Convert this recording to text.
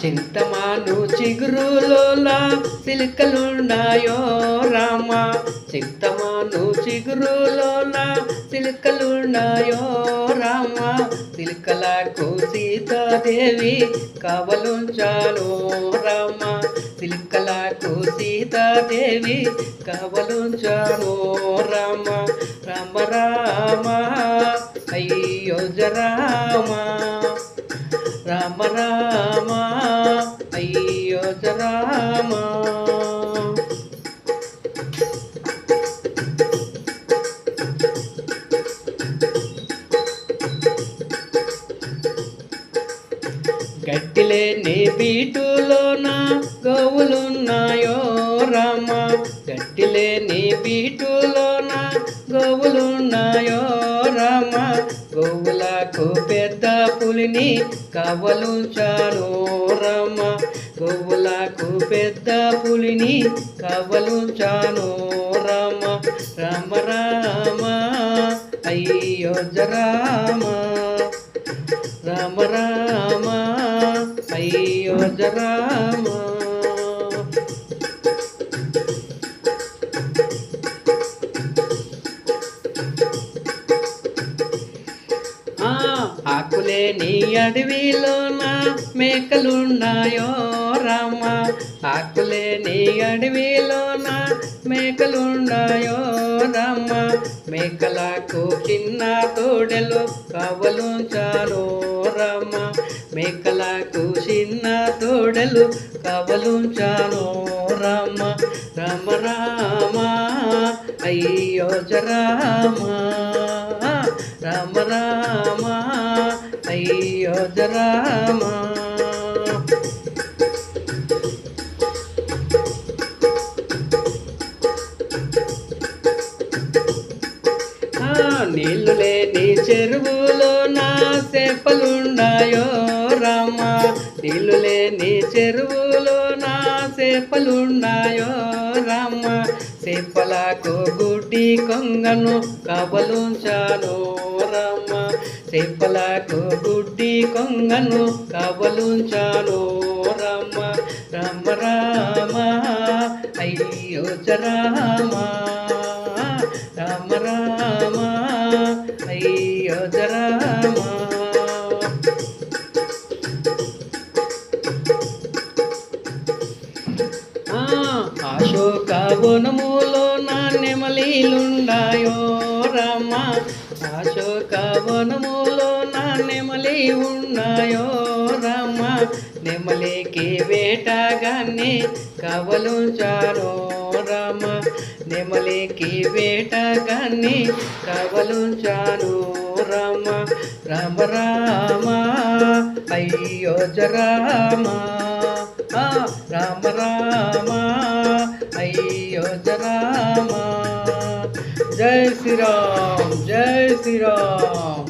చింతమాను చిగురులోన సిలుకలున్నాయో రామ, చింతమాను చిగురులోన సిలుకలున్నాయో రామ, సిలుకలకు సీతాదేవి కావలుంచాను రామ, సిలుకలకు సీతాదేవి కావలుంచాను రామ, రామ రామ అయోధ్య రామ, రామ రామ అయోధ్య రామ. గట్టిలేని బీటులోన గోవులున్నాయో రామ, గట్టిలేని బీటులోన గోవులున్నాయో రామ, గోవులకు పెద్ద పులిని కావలుంచాను రామ, గోవులకు పెద్ద పులిని కావలుంచాను రామ, రామ రామ అయోధ్య రామ, రామ రామ అయోధ్య రామ. ఆకులేని అడవిలోన మేకలున్నాయో రామ, ఆకులేని అడవిలోన మేకలున్నాయో రామ, మేకలకు చిన్న తోడెలు కావలుంచాను రామ, మేకలకు చిన్న తోడెలు కావలుంచాను రామ, రామ రామ అయోధ్య రామ, రామ రామ అయోధ్య రామ. నీళ్లు లేని చెరువులో నా చేపలున్నాయో రామ, నీళ్లు లేని చెరువులో నా చేపలున్నాయో రామ, చేపలకు గుడ్డి కొంగను కావలుంచాను రామ, చేపలకు గుడ్డి కొంగను కావలుంచాను రామ, రామ రామ అయోధ్య రామ, రామ రామ అయోధ్య రామ. అశోకవనములో నా నెమలిలున్నాయో రామ, అశోకవనములో నా నెమలి ఉన్నాయో రామ, నెమలికి వేటగానే కావలుంచాను రామ, నెమలికి వేటగానే కావలుంచాను రామ, రామ రామ అయోధ్య రామ, రామ రామ అయోధ్య రామ. జై శ్రీరామ్, జై శ్రీరామ్.